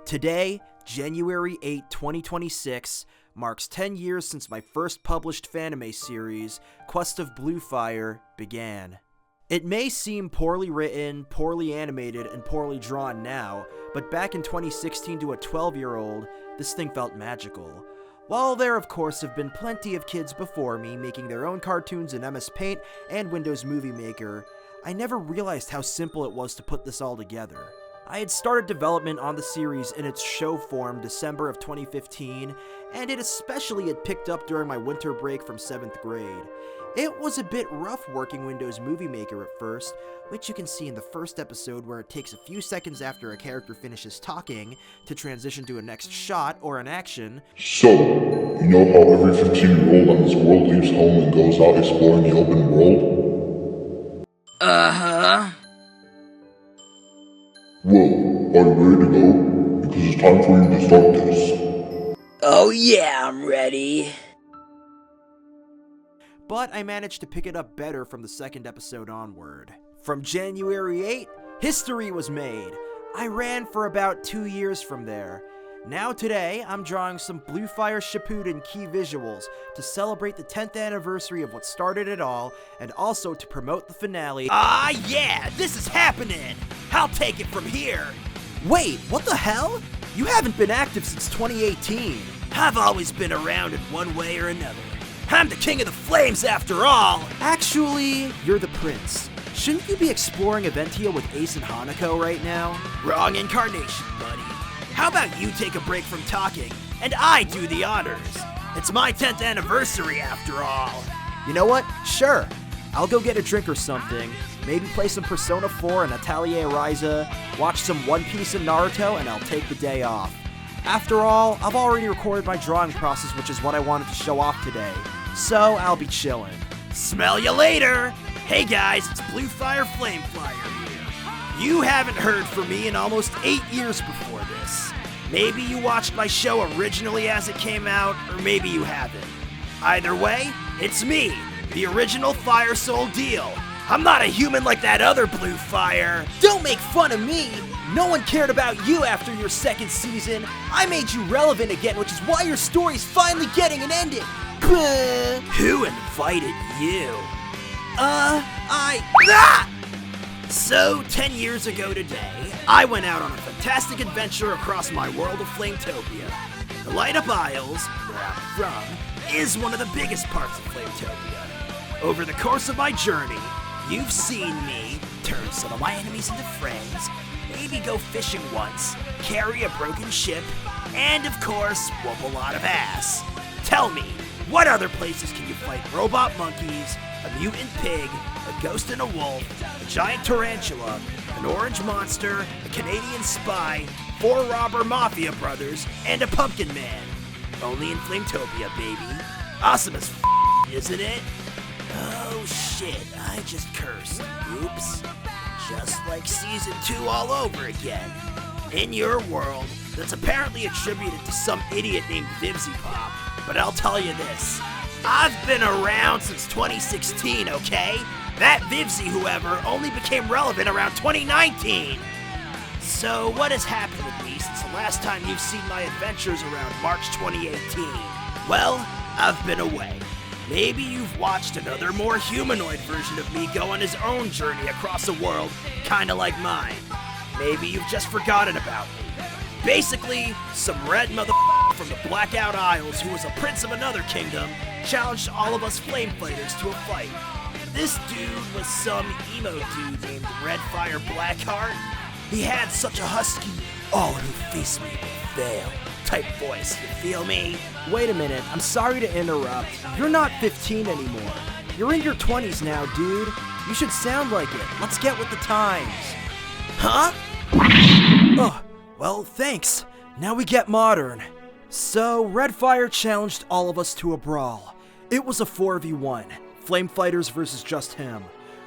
Today, January 8, 2026, marks 10 years since my first published fanime series, Quest of Bluefire, began. It may seem poorly written, poorly animated, and poorly drawn now, but back in 2016 to a 12-year-old, this thing felt magical. While there of course have been plenty of kids before me making their own cartoons in MS Paint and Windows Movie Maker, I never realized how simple it was to put this all together. I had started development on the series in its show form December of 2015, and it especially had picked up during my winter break from 7th grade. It was a bit rough working Windows Movie Maker at first, which you can see in the first episode where it takes a few seconds after a character finishes talking to transition to a next shot or an action. So, you know how every 15-year-old on this world leaves home and goes out exploring the open world? Uh-huh. Well, are you ready to go? Because it's time for you to start this. Oh yeah, I'm ready. But I managed to pick it up better from the second episode onward. From January 8, history was made. I ran for about 2 years from there. Now today, I'm drawing some Bluefire Shippuden key visuals to celebrate the 10th anniversary of what started it all, and also to promote the finale. Ah yeah, this is happening! I'll take it from here! Wait, what the hell? You haven't been active since 2018. I've always been around in one way or another. I'm the king of the flames after all! Actually, you're the prince. Shouldn't you be exploring Aventia with Ace and Hanako right now? Wrong incarnation, buddy. How about you take a break from talking, and I do the honors? It's my 10th anniversary after all. You know what? Sure. I'll go get a drink or something. Maybe play some Persona 4 and Atelier Ryza, watch some One Piece and Naruto, and I'll take the day off. After all, I've already recorded my drawing process, which is what I wanted to show off today. So, I'll be chillin'. Smell you later! Hey guys, it's Bluefire Flameflyer here. You haven't heard from me in almost 8 years before this. Maybe you watched my show originally as it came out, or maybe you haven't. Either way, it's me, the original Fire Soul Deal. I'm not a human like that other Bluefire. Don't make fun of me! No one cared about you after your second season. I made you relevant again, which is why your story's finally getting an ending. Who invited you? So, 10 years ago today, I went out on a fantastic adventure across my world of Flametopia. The Light Up Isles, where I'm from, is one of the biggest parts of Flametopia. Over the course of my journey, you've seen me turn some of my enemies into friends, maybe go fishing once, carry a broken ship, and of course, whoop a lot of ass. Tell me, what other places can you fight robot monkeys, a mutant pig, a ghost and a wolf, a giant tarantula, an orange monster, a Canadian spy, 4 robber mafia brothers, and a pumpkin man? Only in Flametopia, baby. Awesome as isn't it? Oh shit, I just cursed. Oops. Just like season 2 all over again. In your world, that's apparently attributed to some idiot named Vivzy Pop. But I'll tell you this, I've been around since 2016, okay? That Vivzy whoever only became relevant around 2019. So what has happened with me since the last time you've seen my adventures around March 2018? Well, I've been away. Maybe you've watched another more humanoid version of me go on his own journey across the world, kinda like mine. Maybe you've just forgotten about me. Basically, some red from the Blackout Isles who was a prince of another kingdom challenged all of us flame fighters to a fight. This dude was some emo dude named Redfire Blackheart. He had such a husky, all who face me will fail type voice, you feel me? Wait a minute, I'm sorry to interrupt. You're not 15 anymore. You're in your 20s now, dude. You should sound like it. Let's get with the times. Huh? Oh, well, thanks. Now we get modern. So, Redfire challenged all of us to a brawl. It was a 4v1, flame fighters versus just him.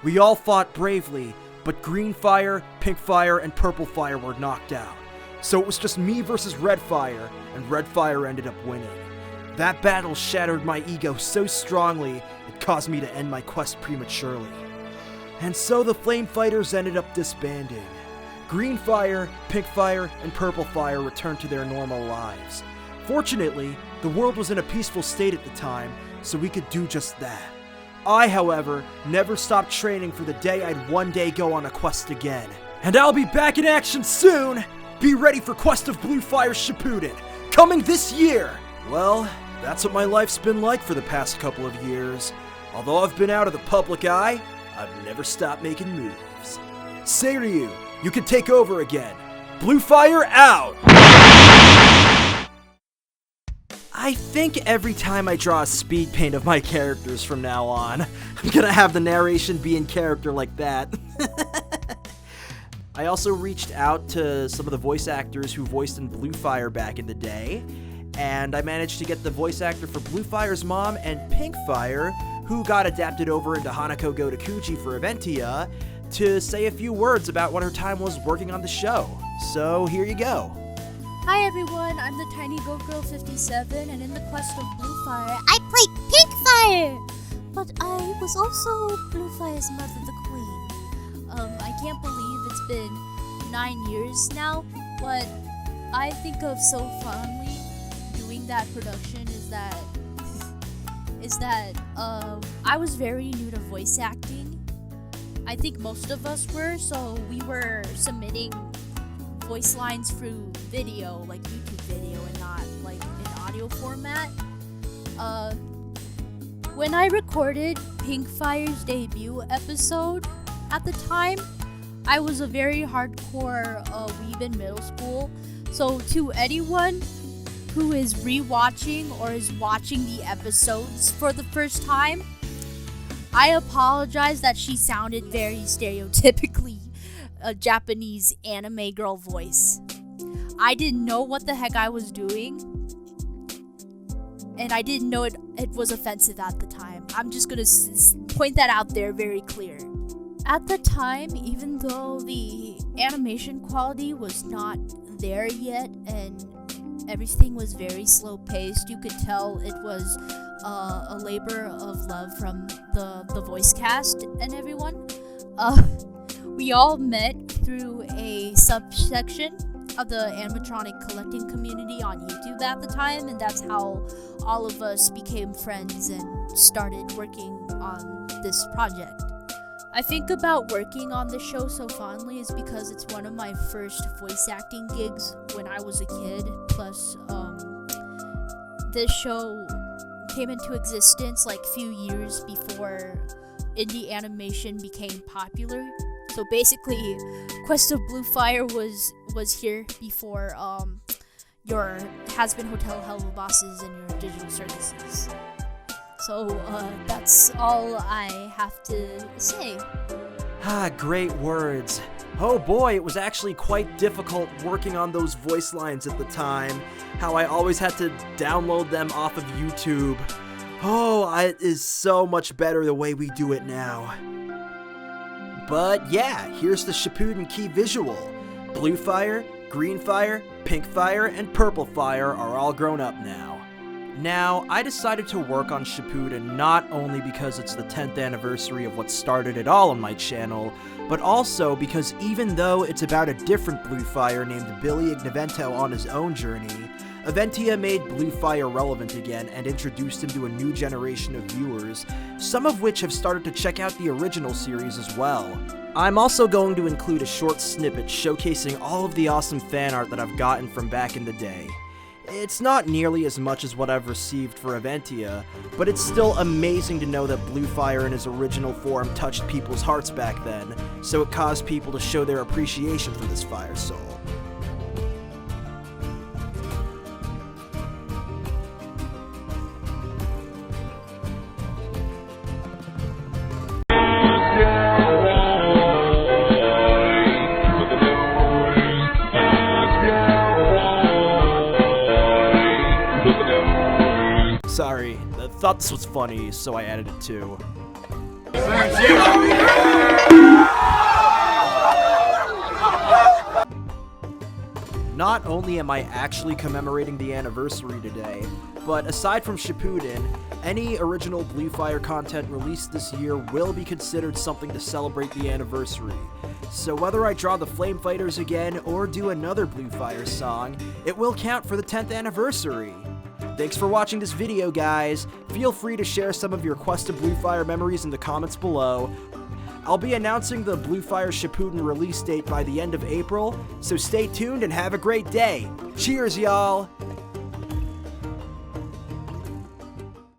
We all fought bravely, but Green Fire, Pink Fire, and Purple Fire were knocked out. So it was just me versus Redfire, and Redfire ended up winning. That battle shattered my ego so strongly, it caused me to end my quest prematurely. And so the Flame Fighters ended up disbanding. Green Fire, Pink Fire, and Purple Fire returned to their normal lives. Fortunately, the world was in a peaceful state at the time, so we could do just that. I, however, never stopped training for the day I'd one day go on a quest again. And I'll be back in action soon! Be ready for Quest of Bluefire Shippuden, coming this year! Well, that's what my life's been like for the past couple of years. Although I've been out of the public eye, I've never stopped making moves. Seiryu, you can take over again. Bluefire out! I think every time I draw a speed paint of my characters from now on, I'm gonna have the narration be in character like that. I also reached out to some of the voice actors who voiced in Bluefire back in the day, and I managed to get the voice actor for Bluefire's mom and Pinkfire, who got adapted over into Hanako Go Takuji for Aventia, to say a few words about what her time was working on the show. So here you go. Hi everyone, I'm the Tiny Goat Girl 57, and in the Quest of Bluefire, I played Pinkfire! But I was also Bluefire's mother, the Queen. I can't believe it's been 9 years now. What I think of so fondly doing that production is that I was very new to voice acting. I think most of us were, so we were submitting voice lines through video, like YouTube video, and not like in audio format. When I recorded Pinkfire's debut episode at the time, I was a very hardcore weeb in middle school. So to anyone who is rewatching or is watching the episodes for the first time, I apologize that she sounded very stereotypically a Japanese anime girl voice. I didn't know what the heck I was doing, and I didn't know it was offensive at the time. I'm just gonna point that out there very clear. At the time, even though the animation quality was not there yet and everything was very slow paced, you could tell it was a labor of love from the voice cast and everyone. We all met through a subsection of the animatronic collecting community on YouTube at the time, and that's how all of us became friends and started working on this project. I think about working on the show so fondly is because it's one of my first voice acting gigs when I was a kid. Plus, this show came into existence like few years before indie animation became popular. So basically, Quest of Bluefire was here before your Has-Been Hotel Hello Bosses and your Digital Circuses. So that's all I have to say. Great words. Oh boy, it was actually quite difficult working on those voice lines at the time. How I always had to download them off of YouTube. Oh, it is so much better the way we do it now. But yeah, here's the Shippuden key visual. Blue Fire, Green Fire, Pink Fire, and Purple Fire are all grown up now. Now, I decided to work on Shippuden not only because it's the 10th anniversary of what started it all on my channel, but also because even though it's about a different Blue Fire named Billy Ignavento on his own journey, Aventia made Bluefire relevant again and introduced him to a new generation of viewers, some of which have started to check out the original series as well. I'm also going to include a short snippet showcasing all of the awesome fan art that I've gotten from back in the day. It's not nearly as much as what I've received for Aventia, but it's still amazing to know that Bluefire in his original form touched people's hearts back then, so it caused people to show their appreciation for this fire soul. Sorry, I thought this was funny, so I added it too. Not only am I actually commemorating the anniversary today, but aside from Shippuden, Any original Bluefire content released this year will be considered something to celebrate the anniversary. So whether I draw the Flame Fighters again or do another Bluefire song, it will count for the 10th anniversary. Thanks for watching this video, guys. Feel free to share some of your Quest of Bluefire memories in the comments below. I'll be announcing the Bluefire Shippuden release date by the end of April, so stay tuned and have a great day. Cheers, y'all!